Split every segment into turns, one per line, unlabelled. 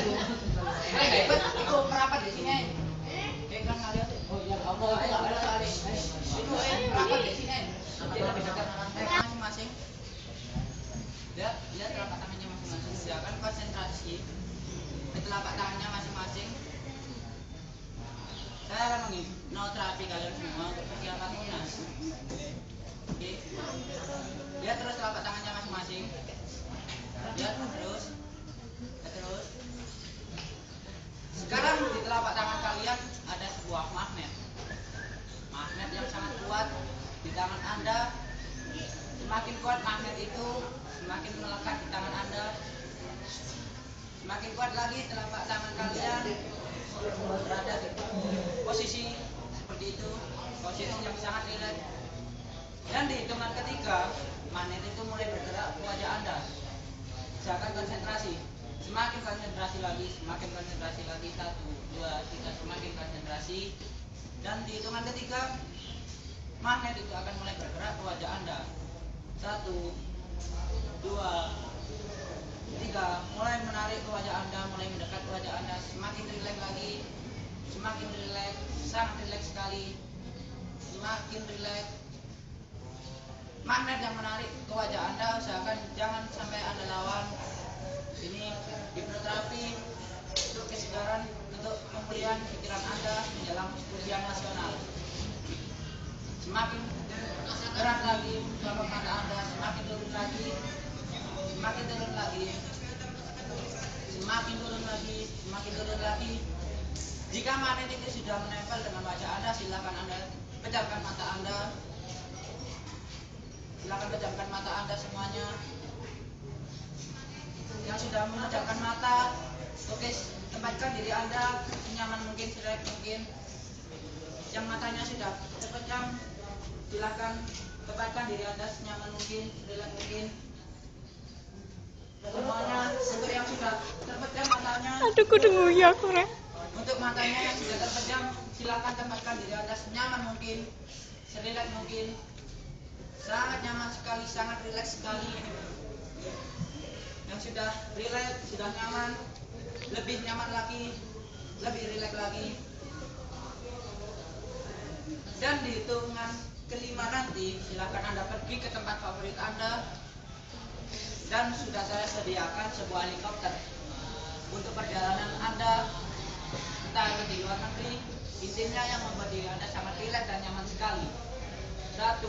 Hebat itu merapat di sini. Kan ngeliat oh ya Allah itu ada kali. Itu merapat di sini. Kita bisa masing-masing. Lihat telapak tangannya masing-masing. Silakan konsentrasi. Telapak tangannya masing-masing. Saya akan menghipnoterapi kalian semua untuk persiapan munas. Oke. Lihat terus telapak tangannya masing-masing. Lihat terus. Sekarang di telapak tangan kalian ada sebuah magnet. Magnet yang sangat kuat di tangan Anda. Semakin kuat magnet itu, semakin melekat di tangan Anda. Semakin kuat lagi telapak tangan kalian berada di posisi seperti itu, posisi yang sangat rileks. Dan di hitungan ketiga, magnet itu mulai bergerak ke wajah Anda. Silakan konsentrasi. Semakin konsentrasi lagi. 1, 2, 3, semakin konsentrasi. Dan di hitungan ketiga, magnet itu akan mulai bergerak ke wajah Anda. 1, 2, 3, mulai menarik ke wajah Anda, mulai mendekat ke wajah Anda. Semakin rileks lagi, semakin rileks, sangat rileks sekali. Semakin rileks. Magnet yang menarik ke wajah Anda, usahakan jangan sampai Anda lawan. Ini hipnoterapi untuk kesegaran, untuk pemulihan pikiran Anda menjelang ujian nasional. Semakin berat lagi telapak mata Anda, semakin turun lagi, semakin turun lagi, semakin turun lagi, semakin turun lagi. Jika magnet itu sudah menempel dengan wajah Anda, silakan Anda pejamkan mata Anda. Silakan pejamkan mata Anda semuanya. Yang sudah memejamkan mata, oke, tempatkan diri Anda senyaman mungkin, serileks mungkin. Yang matanya sudah terpejam, silakan tempatkan diri Anda senyaman mungkin, serileks mungkin. Semuanya, untuk yang sudah terpejam matanya,
aduh kudu nguyah aku rek.
Untuk matanya yang sudah terpejam, silakan tempatkan diri Anda senyaman mungkin, serileks mungkin. Sangat nyaman sekali, sangat rileks sekali. Yang sudah rileks, sudah nyaman, lebih nyaman lagi, lebih rileks lagi. Dan di hitungan kelima nanti, silakan Anda pergi ke tempat favorit Anda. Dan sudah saya sediakan sebuah helikopter untuk perjalanan Anda, entah itu di luar negeri. Intinya yang membuat diri Anda sangat rileks dan nyaman sekali. 1,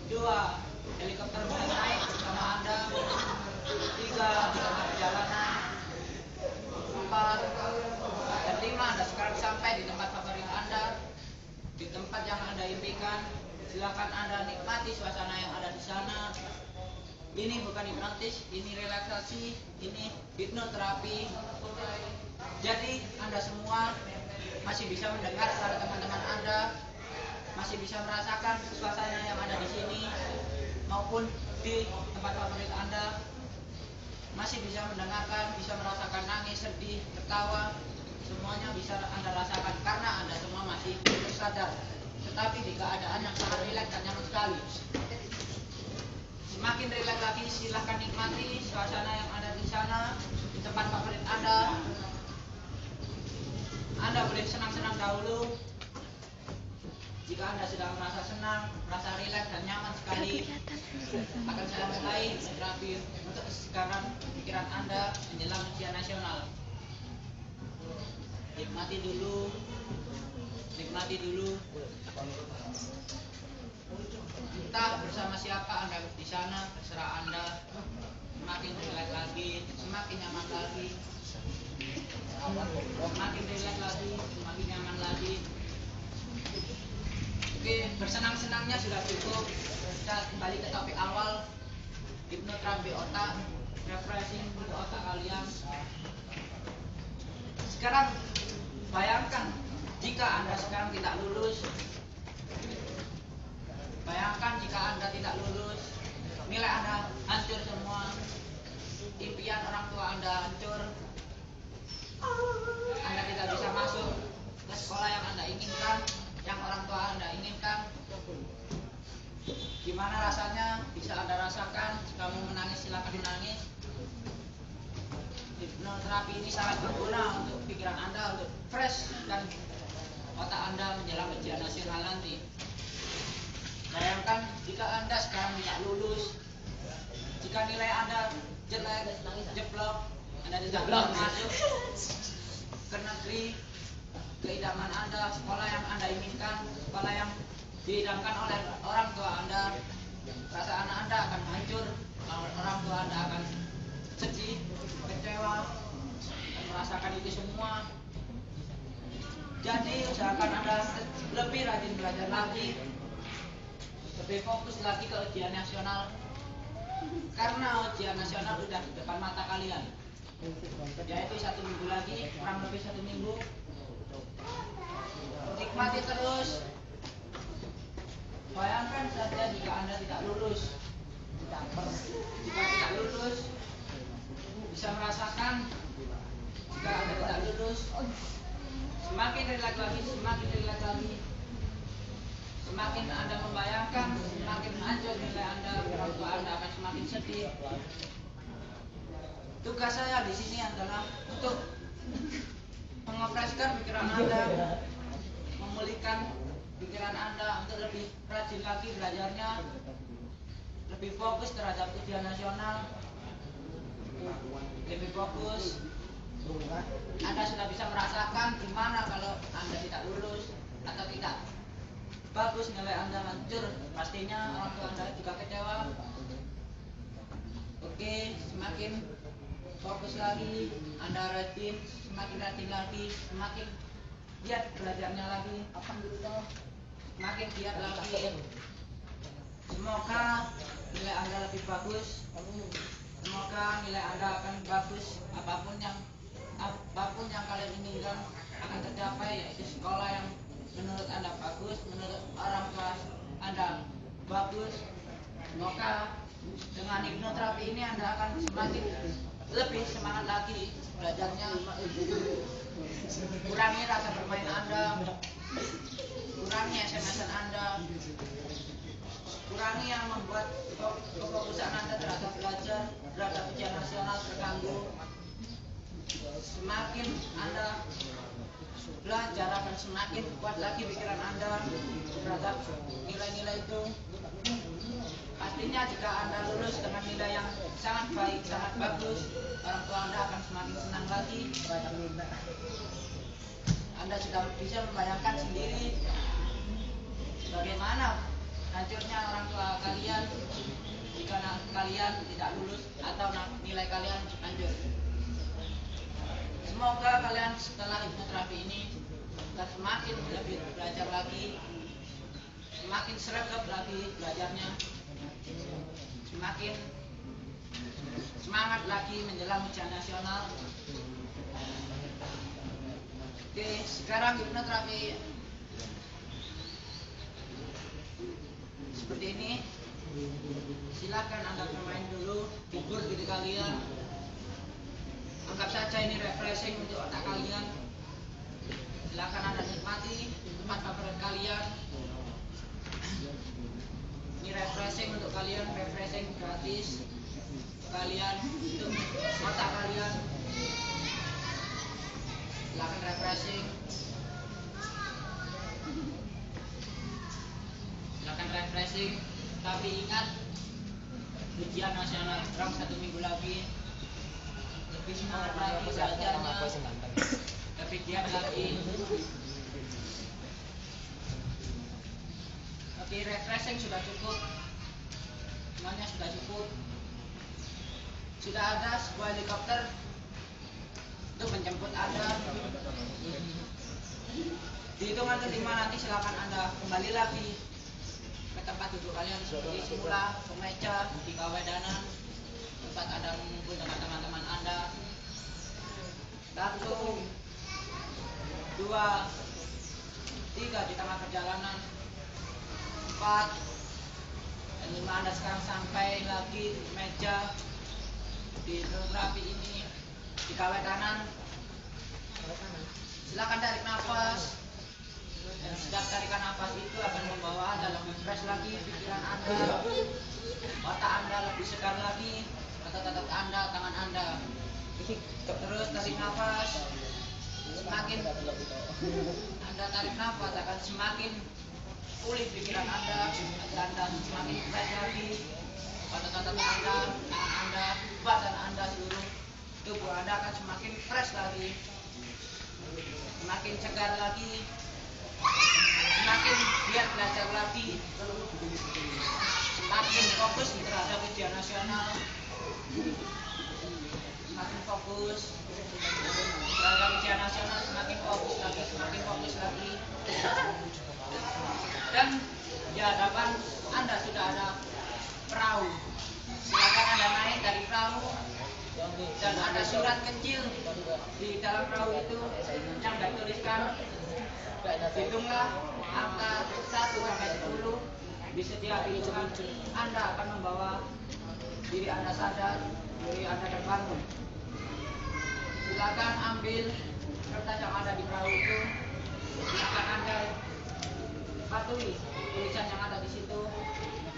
2, helikopter mulai naik bersama Anda. 3, di tengah perjalanan. 4, dan 5, Anda sekarang sampai di tempat favorit Anda, di tempat yang Anda impikan. Silakan Anda nikmati suasana yang ada di sana. Ini bukan hipnotis, ini relaksasi, ini hipnoterapi. Jadi Anda semua masih bisa mendengar suara teman-teman Anda, masih bisa merasakan suasana yang ada di sini maupun di tempat favorit Anda, masih bisa mendengarkan, bisa merasakan nangis, sedih, tertawa, semuanya bisa Anda rasakan karena Anda semua masih tersadar, tetapi di keadaan yang sangat rileks dan nyaman sekali. Semakin rileks lagi, silahkan nikmati suasana yang ada di sana, di tempat favorit Anda. Anda boleh senang-senang dahulu. Jika Anda sudah merasa senang, merasa rileks dan nyaman sekali, akan saya mulai terapi untuk kesegaran pikiran Anda menjelang ujian nasional. Nikmati dulu, nikmati dulu. Entah bersama siapa Anda di sana, terserah Anda. Semakin rileks lagi, semakin nyaman lagi. Semakin rileks lagi, semakin nyaman lagi. Oke, bersenang-senangnya sudah cukup. Kita kembali ke topik awal, hipnoterapi otak, refreshing untuk otak kalian. Sekarang bayangkan jika Anda sekarang tidak lulus. Bayangkan jika Anda tidak lulus, nilai Anda hancur semua, impian orang tua Anda hancur, Anda tidak bisa masuk ke sekolah yang Anda inginkan, yang orang tua Anda inginkan. Gimana rasanya? Bisa Anda rasakan. Kamu menangis, silakan menangis. hipnoterapi ini sangat berguna untuk pikiran Anda, untuk fresh dan otak Anda menjelang ujian nasional nanti. Bayangkan jika Anda sekarang tidak lulus, jika nilai Anda jelek, jeblok, Anda tidak bisa masuk ke negeri keidaman Anda, sekolah yang Anda inginkan, sekolah yang diidamkan oleh orang tua Anda, perasaan Anda akan hancur, orang tua Anda akan sedih, kecewa, dan merasakan itu semua. Jadi usahakan Anda lebih rajin belajar lagi, lebih fokus lagi ke ujian nasional, karena ujian nasional sudah di depan mata kalian, yaitu 1 minggu lagi, kurang lebih 1 minggu. Nikmati terus. Bayangkan saja jika Anda tidak lulus, jika tidak lulus, bisa merasakan jika Anda tidak lulus, semakin relaks lagi, semakin Anda membayangkan, semakin hancur nilai Anda, orang tua Anda akan semakin sedih. Tugas saya di sini adalah untuk mengoperasikan pikiran Anda, memulihkan pikiran Anda untuk lebih rajin lagi belajarnya, lebih fokus terhadap ujian nasional, lebih fokus. Anda sudah bisa merasakan gimana kalau Anda tidak lulus atau tidak bagus nilai Anda hancur, pastinya orang tua Anda juga kecewa. Oke, semakin fokus lagi, Anda rajin, semakin rajin lagi, semakin giat belajarnya lagi, semakin giat lagi. Semoga nilai Anda lebih bagus, semoga nilai Anda akan bagus, apapun yang kalian inginkan akan tercapai, yaitu sekolah yang menurut Anda bagus, menurut orang tua Anda bagus. Semoga dengan hipnoterapi ini Anda akan semakin lebih semangat lagi belajarnya. Kurangi rasa bermain Anda, kurangi SMS-an Anda, kurangi yang membuat kefokusan Anda terhadap belajar, terhadap ujian nasional terganggu. Semakin Anda belajar akan semakin kuat lagi pikiran Anda terhadap nilai-nilai itu. Pastinya jika Anda lulus dengan nilai yang sangat baik, sangat bagus, orang tua Anda akan semakin senang lagi. Anda sudah bisa membayangkan sendiri bagaimana hancurnya orang tua kalian jika kalian tidak lulus atau nilai kalian hancur. Semoga kalian setelah hipnoterapi ini akan semakin lebih belajar lagi, semakin sergap lagi belajarnya, semakin semangat lagi menjelang ujian nasional. Oke, sekarang hipnoterapi seperti ini. Silakan Anda bermain dulu, hibur diri kalian. Anggap saja ini refreshing untuk otak kalian. Silakan Anda nikmati tempat favorit kalian. Ini refreshing untuk kalian, refreshing gratis kalian untuk otak kalian. Silakan refreshing. Silakan refreshing. Tapi ingat, ujian nasional kurang 1 minggu lagi. Lebih semangat lagi belajarnya, lebih giat lagi. Oke, refreshing sudah cukup, semuanya sudah cukup. Sudah ada sebuah helikopter untuk menjemput Anda. Di hitungan kelima nanti silakan Anda kembali lagi ke tempat duduk kalian seperti semula, ke meja di Kawedanan, tempat Anda mengumpul dengan teman-teman Anda. 1, 2, 3 di tengah perjalanan, 4 dan 5 Anda sekarang sampai lagi di meja di hipnoterapi ini di Kawedanan. Silakan tarik nafas, dan setiap tarikan nafas itu akan membawa Anda lebih fresh lagi pikiran Anda, otak Anda lebih segar lagi, otot-otot Anda, tangan Anda. Terus tarik nafas. Semakin Anda tarik nafas akan semakin pulih pikiran Anda, agar Anda semakin fresh lagi. Otot-otot Anda, tangan Anda, badan Anda, seluruh tubuh Anda akan semakin fresh lagi, semakin segar lagi, semakin giat belajar lagi, semakin fokus terhadap ujian nasional, semakin fokus terhadap ujian nasional, semakin fokus lagi, dan di hadapan Anda sudah ada perahu. Silakan Anda naik dari perahu, dan ada surat kecil di dalam perahu itu yang dituliskan, hitunglah angka 1 sampai 10. Di setiap hitungan Anda akan membawa diri Anda sadar, diri Anda terbangun. Silakan ambil kertas yang ada di perahu itu, silakan Anda patuhi tulisan yang ada di situ.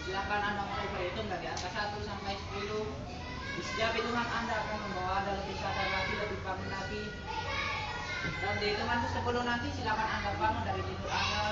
Silakan Anda mulai berhitung dari angka 1 sampai 10. Di setiap hitungan Anda akan membawa Anda lebih sadar lagi, lebih bangun lagi. Dan di hitungan ke 10 nanti silakan Anda bangun dari tidur Anda.